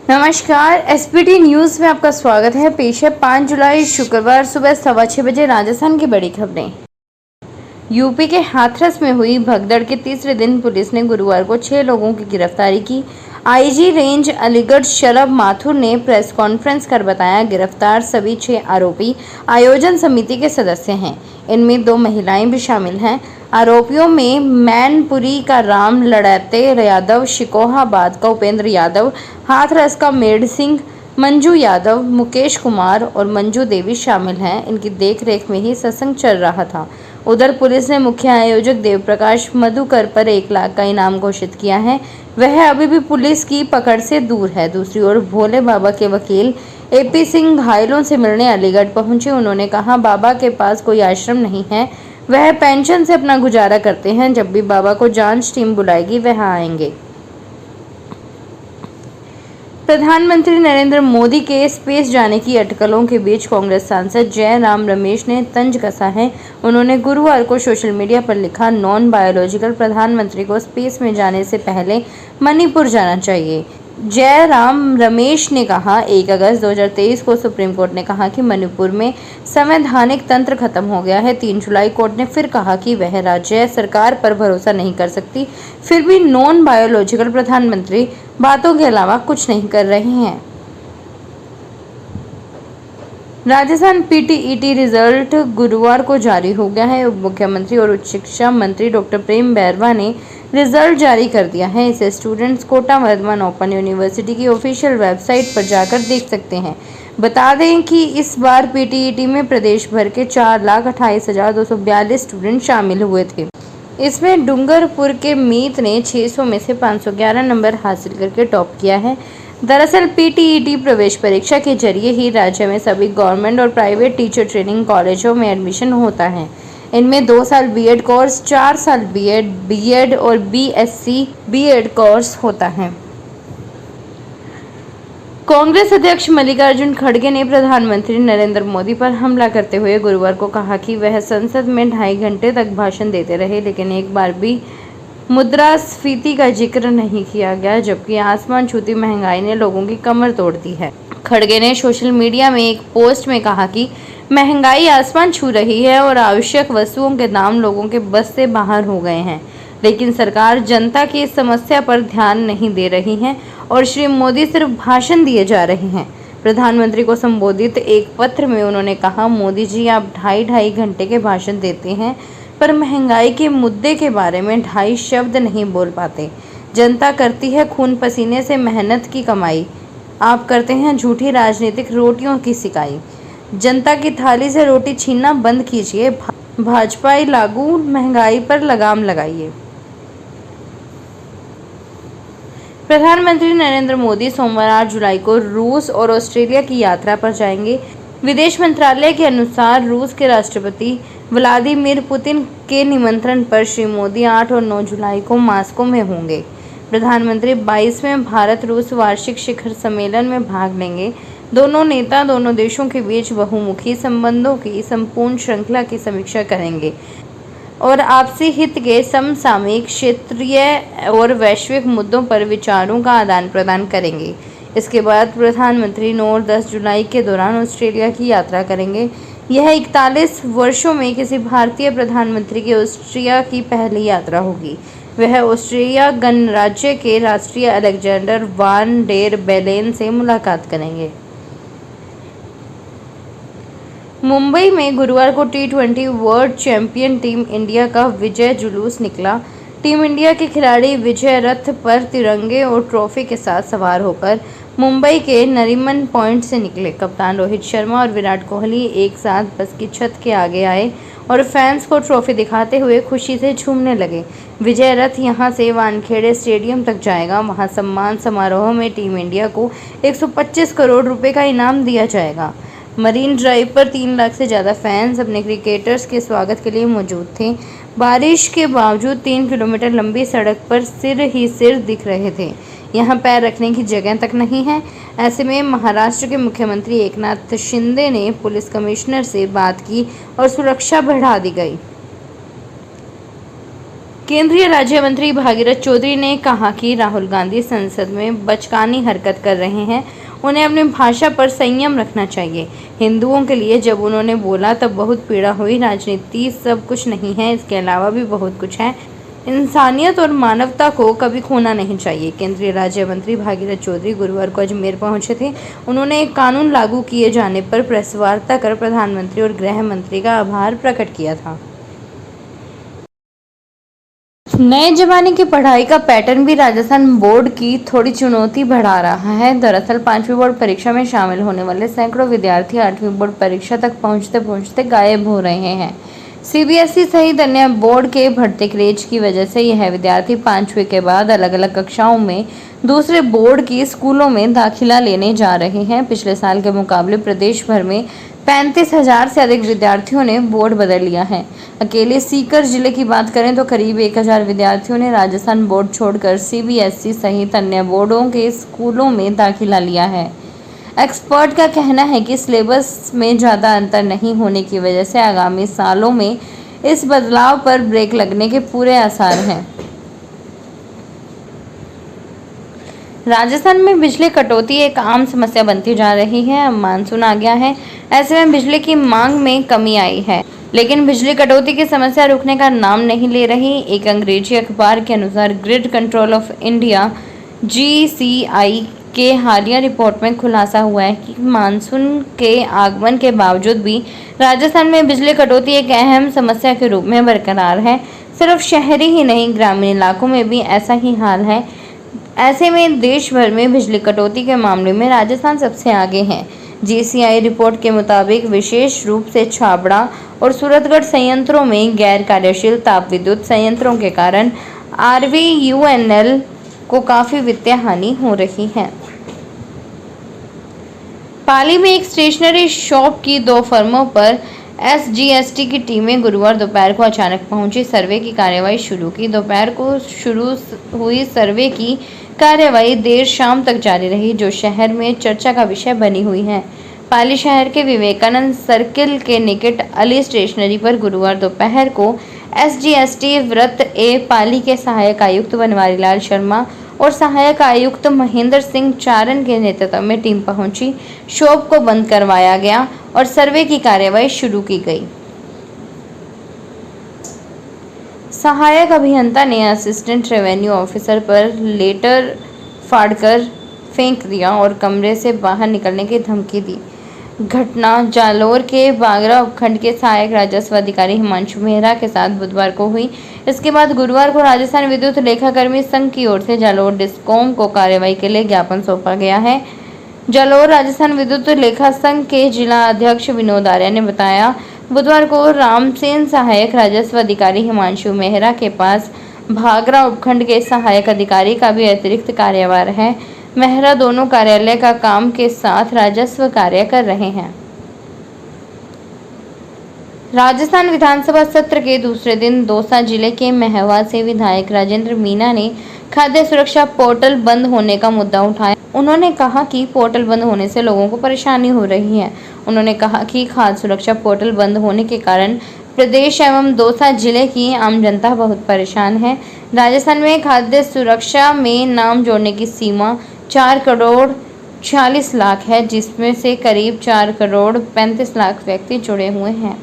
नमस्कार, SPT news में आपका स्वागत है। पेश है 5 जुलाई शुक्रवार सुबह 6:15 बजे राजस्थान की बड़ी खबरें। यूपी के हाथरस में हुई भगदड़ के तीसरे दिन पुलिस ने गुरुवार को 6 लोगों की गिरफ्तारी की। आईजी रेंज अलीगढ़ शरद माथुर ने प्रेस कॉन्फ्रेंस कर बताया, गिरफ्तार सभी 6 आरोपी आयोजन समिति के सदस्य हैं। इनमें 2 महिलाएं भी शामिल हैं। आरोपियों में मैनपुरी का राम लड़ाते यादव, शिकोहाबाद का उपेंद्र यादव, हाथरस का मेढ़ सिंह, मंजू यादव, मुकेश कुमार और मंजू देवी शामिल हैं। इनकी देखरेख में ही सत्संग चल रहा था। उधर पुलिस ने मुख्य आयोजक देवप्रकाश मधुकर पर 1 लाख का इनाम घोषित किया है। वह अभी भी पुलिस की पकड़ से दूर है। दूसरी ओर भोले बाबा के वकील एपी सिंह घायलों से मिलने अलीगढ़ पहुंचे। उन्होंने कहा, बाबा के पास कोई आश्रम नहीं है, वह पेंशन से अपना गुजारा करते हैं। जब भी बाबा को जांच टीम बुलाएगी वह आएंगे। प्रधानमंत्री नरेंद्र मोदी के स्पेस जाने की अटकलों के बीच कांग्रेस सांसद जयराम रमेश ने तंज कसा है। उन्होंने गुरुवार को सोशल मीडिया पर लिखा, नॉन बायोलॉजिकल प्रधानमंत्री को स्पेस में जाने से पहले मणिपुर जाना चाहिए। जयराम रमेश ने कहा, 1 अगस्त 2023 को सुप्रीम कोर्ट ने कहा कि मणिपुर में संवैधानिक तंत्र खत्म हो गया है। 3 जुलाई कोर्ट ने फिर कहा कि वह राज्य सरकार पर भरोसा नहीं कर सकती। फिर भी नॉन बायोलॉजिकल प्रधानमंत्री बातों के अलावा कुछ नहीं कर रहे हैं। राजस्थान पीटीईटी रिजल्ट गुरुवार को जारी हो गया है। उप मुख्यमंत्री और उच्च शिक्षा मंत्री डॉक्टर प्रेम बैरवा ने रिजल्ट जारी कर दिया है। इसे students Kota Vardhman open university की ऑफिशियल वेबसाइट पर जाकर देख सकते हैं। बता दें कि इस बार पीटीईटी में प्रदेश भर के 4,28,242 स्टूडेंट शामिल हुए थे। इसमें डूंगरपुर के मीत ने 600 में से 511 नंबर हासिल करके टॉप किया है। दरअसल पीटीईटी प्रवेश परीक्षा के जरिए ही राज्य में सभी गवर्नमेंट और प्राइवेट टीचर ट्रेनिंग कॉलेजों में एडमिशन होता है। इनमें 2 साल बीएड कोर्स, 4 साल बीएड और बीएससी बीएड कोर्स होता है। कांग्रेस अध्यक्ष मल्लिकार्जुन खड़गे ने प्रधानमंत्री नरेंद्र मोदी पर हमला करते हुए गुरुवार को कहा कि वह संसद में 2.5 घंटे तक भाषण देते रहे, लेकिन एक बार भी मुद्रास्फीति का जिक्र नहीं किया गया, जबकि आसमान छूती महंगाई ने लोगों की कमर तोड़ दी है। खड़गे ने सोशल मीडिया में एक पोस्ट में कहा कि महंगाई आसमान छू रही है और आवश्यक वस्तुओं के दाम लोगों के बस से बाहर हो गए हैं, लेकिन सरकार जनता की इस समस्या पर ध्यान नहीं दे रही है और श्री मोदी सिर्फ भाषण दिए जा रहे हैं। प्रधानमंत्री को संबोधित एक पत्र में उन्होंने कहा, मोदी जी, आप 2.5 घंटे के भाषण देते हैं पर महंगाई के मुद्दे के बारे में 2.5 शब्द नहीं बोल पाते। जनता करती है खून पसीने से मेहनत की कमाई, आप करते हैं झूठी राजनीतिक रोटियों की सिकाई। जनता की थाली से रोटी छीनना बंद कीजिए, भाजपाई लागू महंगाई पर लगाम लगाइए। प्रधानमंत्री नरेंद्र मोदी सोमवार 8 जुलाई को रूस और ऑस्ट्रेलिया की यात्रा पर जाएंगे। विदेश मंत्रालय के अनुसार रूस के राष्ट्रपति व्लादिमीर पुतिन के निमंत्रण पर श्री मोदी 8 और 9 जुलाई को मॉस्को में होंगे। प्रधानमंत्री 22वें भारत रूस वार्षिक शिखर सम्मेलन में भाग लेंगे। दोनों नेता दोनों देशों के बीच बहुमुखी संबंधों की संपूर्ण श्रृंखला की समीक्षा करेंगे और आपसी हित के समसामयिक, क्षेत्रीय और वैश्विक मुद्दों पर विचारों का आदान प्रदान करेंगे। इसके बाद प्रधानमंत्री 9 और 10 जुलाई के दौरान ऑस्ट्रेलिया की यात्रा करेंगे। यह 41 वर्षों में किसी भारतीय प्रधानमंत्री की ऑस्ट्रिया की पहली यात्रा होगी। वह ऑस्ट्रिया गणराज्य के राष्ट्रीय अलेक्जेंडर वान डेर बेलेन से मुलाकात करेंगे। मुंबई में गुरुवार को T20 world champion team India का विजय जुलूस निकला। टीम इंडिया के खिलाड़ी विजय रथ पर तिरंगे और ट्रॉफी के साथ सवार होकर मुंबई के नरीमन पॉइंट से निकले। कप्तान रोहित शर्मा और विराट कोहली एक साथ बस की छत के आगे आए और फैंस को ट्रॉफी दिखाते हुए खुशी से झूमने लगे। विजय रथ यहां से वानखेड़े स्टेडियम तक जाएगा। वहां सम्मान समारोह में टीम इंडिया को 125 करोड़ रुपए का इनाम दिया जाएगा। मरीन ड्राइव पर 3 लाख से ज़्यादा फैंस अपने क्रिकेटर्स के स्वागत के लिए मौजूद थे। बारिश के बावजूद 3 किलोमीटर लंबी सड़क पर सिर ही सिर दिख रहे थे। यहाँ पैर रखने की जगह तक नहीं है। ऐसे में महाराष्ट्र के मुख्यमंत्री एकनाथ शिंदे ने पुलिस कमिश्नर से बात की और सुरक्षा बढ़ा दी गई। केंद्रीय राज्य मंत्री भागीरथ चौधरी ने कहा कि राहुल गांधी संसद में बचकानी हरकत कर रहे हैं, उन्हें अपनी भाषा पर संयम रखना चाहिए। हिंदुओं के लिए जब उन्होंने बोला तब बहुत पीड़ा हुई। राजनीति सब कुछ नहीं है, इसके अलावा भी बहुत कुछ है। इंसानियत और मानवता को कभी खोना नहीं चाहिए। केंद्रीय राज्य मंत्री भागीरथ चौधरी गुरुवार को अजमेर पहुंचे थे। उन्होंने एक कानून लागू किए जाने पर प्रेस वार्ता कर प्रधानमंत्री और गृह मंत्री का आभार प्रकट किया था। नए जमाने की पढ़ाई का पैटर्न भी राजस्थान बोर्ड की थोड़ी चुनौती बढ़ा रहा है। दरअसल 5वीं बोर्ड परीक्षा में शामिल होने वाले सैकड़ों विद्यार्थी 8वीं बोर्ड परीक्षा तक पहुंचते पहुंचते गायब हो रहे हैं। सीबीएसई सहित अन्य बोर्ड के बढ़ते क्रेज की वजह से यह विद्यार्थी 5वीं के बाद अलग अलग कक्षाओं में दूसरे बोर्ड की स्कूलों में दाखिला लेने जा रहे हैं। पिछले साल के मुकाबले प्रदेश भर में 35,000 से अधिक विद्यार्थियों ने बोर्ड बदल लिया है। अकेले सीकर जिले की बात करें तो करीब 1,000 विद्यार्थियों ने राजस्थान बोर्ड छोड़कर सीबीएसई सहित अन्य बोर्डों के स्कूलों में दाखिला लिया है। एक्सपर्ट का कहना है कि सिलेबस में ज़्यादा अंतर नहीं होने की वजह से आगामी सालों में इस बदलाव पर ब्रेक लगने के पूरे आसार हैं। राजस्थान में बिजली कटौती एक आम समस्या बनती जा रही है। अब मानसून आ गया है, ऐसे में बिजली की मांग में कमी आई है, लेकिन बिजली कटौती की समस्या रुकने का नाम नहीं ले रही। एक अंग्रेजी अखबार के अनुसार grid control of India (GCI) के हालिया रिपोर्ट में खुलासा हुआ है कि मानसून के आगमन के बावजूद भी राजस्थान में बिजली कटौती एक अहम समस्या के रूप में बरकरार है। सिर्फ शहरी ही नहीं, ग्रामीण इलाकों में भी ऐसा ही हाल है। ऐसे में देश भर में बिजली कटौती के मामले में राजस्थान सबसे आगे है। GCI रिपोर्ट के मुताबिक विशेष रूप से छाबड़ा और सूरतगढ़ संयंत्रों में गैर कार्यशील ताप विद्युत संयंत्रों के कारण RVUNL को काफी वित्तीय हानि हो रही है। पाली में एक स्टेशनरी शॉप की 2 फर्मों पर SGST की टीमें गुरुवार दोपहर को अचानक पहुंची, सर्वे की कार्यवाही शुरू की। दोपहर को शुरू हुई सर्वे की कार्यवाही देर शाम तक जारी रही, जो शहर में चर्चा का विषय बनी हुई है। पाली शहर के विवेकानंद सर्किल के निकट अली स्टेशनरी पर गुरुवार दोपहर को SGST व्रत ए पाली के सहायक आयुक्त बनवारी लाल शर्मा और सहायक आयुक्त महेंद्र सिंह चारण के नेतृत्व में टीम पहुंची। शॉप को बंद करवाया गया और सर्वे की कार्यवाही शुरू की गई। सहायक अभियंता ने असिस्टेंट रेवेन्यू ऑफिसर पर लेटर फाड़कर फेंक दिया और कमरे से बाहर निकलने की धमकी दी। घटना जालोर के बागरा उपखंड के सहायक राजस्व अधिकारी हिमांशु मेहरा के साथ बुधवार को हुई। इसके बाद गुरुवार को राजस्थान विद्युत लेखाकर्मी संघ की ओर से जालोर डिस्कॉम को कार्रवाई के लिए ज्ञापन सौंपा गया है। जालोर राजस्थान विद्युत लेखा संघ के जिला अध्यक्ष विनोद आर्य ने बताया, बुधवार को रामसेन सहायक राजस्व अधिकारी हिमांशु मेहरा के पास भागरा उपखंड के सहायक अधिकारी का भी अतिरिक्त कार्यभार है। मेहरा दोनों कार्यालय का काम के साथ राजस्व कार्य कर रहे हैं। राजस्थान विधानसभा सत्र के दूसरे दिन दौसा जिले के महवा से विधायक राजेंद्र मीणा ने खाद्य सुरक्षा पोर्टल बंद होने का मुद्दा उठाया। उन्होंने कहा कि पोर्टल बंद होने से लोगों को परेशानी हो रही है। उन्होंने कहा कि खाद्य सुरक्षा पोर्टल बंद होने के कारण प्रदेश एवं दौसा जिले की आम जनता बहुत परेशान है। राजस्थान में खाद्य सुरक्षा में नाम जोड़ने की सीमा 4 करोड़ 46 लाख है, जिसमें से करीब 4 करोड़ 35 लाख व्यक्ति जुड़े हुए हैं।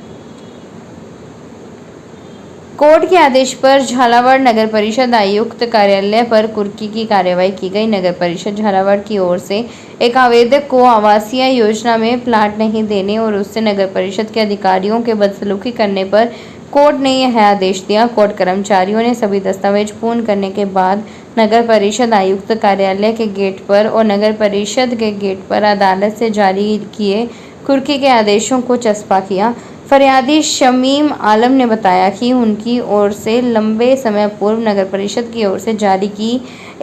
कोर्ट के आदेश पर झालावाड़ नगर परिषद आयुक्त कार्यालय पर कुर्की की कार्रवाई की गई। नगर परिषद झालावाड़ की ओर से एक आवेदक को आवासीय योजना में प्लाट नहीं देने और उससे नगर परिषद के अधिकारियों के बदसलूकी करने पर कोर्ट ने यह आदेश दिया। कोर्ट कर्मचारियों ने सभी दस्तावेज पूर्ण करने के बाद नगर परिषद आयुक्त कार्यालय के गेट पर और नगर परिषद के गेट पर अदालत से जारी किए कुर्की के आदेशों को चस्पा किया। फरियादी शमीम आलम ने बताया कि उनकी ओर से लंबे समय पूर्व नगर परिषद की ओर से जारी की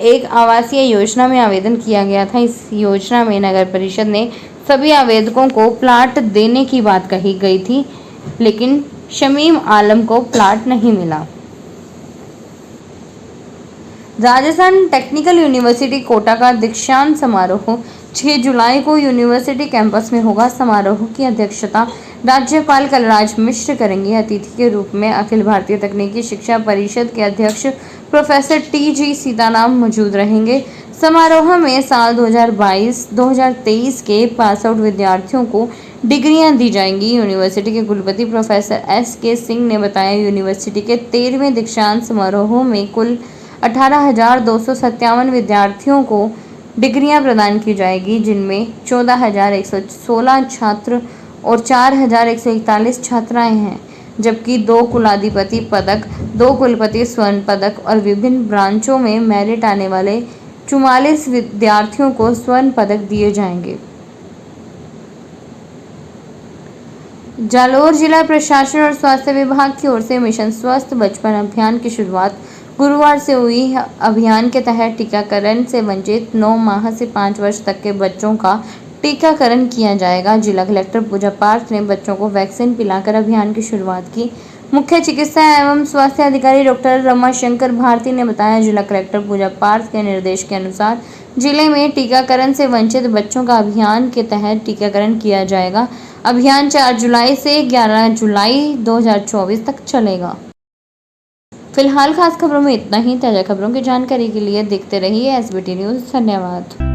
एक आवासीय योजना में आवेदन किया गया था। इस योजना में नगर परिषद ने सभी आवेदकों को प्लाट देने की बात कही गई थी, लेकिन शमीम आलम को प्लाट नहीं मिला। राजस्थान टेक्निकल यूनिवर्सिटी कोटा का दीक्षांत समारोह 6 जुलाई को यूनिवर्सिटी कैंपस में होगा। समारोह की अध्यक्षता राज्यपाल कलराज मिश्र करेंगे। अतिथि के रूप में अखिल भारतीय तकनीकी शिक्षा परिषद के अध्यक्ष प्रोफेसर टी.जी. सीताराम मौजूद रहेंगे। समारोह में साल 2022-2023 के पास आउट विद्यार्थियों को डिग्रियां दी जाएंगी। यूनिवर्सिटी के कुलपति प्रोफेसर एस.के. सिंह ने बताया, यूनिवर्सिटी के 13वें दीक्षांत समारोह में कुल 18,257 विद्यार्थियों को डिग्रियां प्रदान की जाएगी, जिनमें 14,116 छात्र और 4,141 छात्राएं हैं, जबकि 2 कुलाधिपति पदक, 2 कुलपति स्वर्ण पदक और विभिन्न ब्रांचों में मेरिट आने वाले 44 विद्यार्थियों को स्वर्ण पदक दिए जाएंगे। जालोर जिला प्रशासन और स्वास्थ्य विभाग की ओर से मिशन स्वस्थ बचपन अभियान की शुरुआत गुरुवार से हुई। अभियान के तहत टीकाकरण से वंचित 9 माह से 5 वर्ष तक के बच्चों का टीकाकरण किया जाएगा। जिला कलेक्टर पूजा पार्थ ने बच्चों को वैक्सीन पिलाकर अभियान की शुरुआत की। मुख्य चिकित्सा एवं स्वास्थ्य अधिकारी डॉक्टर रमाशंकर भारती ने बताया, जिला कलेक्टर पूजा पार्थ के निर्देश के अनुसार जिले में टीकाकरण से वंचित बच्चों का अभियान के तहत टीकाकरण किया जाएगा। अभियान 4 जुलाई से 11 जुलाई 2024 तक चलेगा। फिलहाल खास खबरों में इतना ही। ताजा खबरों की जानकारी के लिए देखते रहिए एसबीटी न्यूज़। धन्यवाद।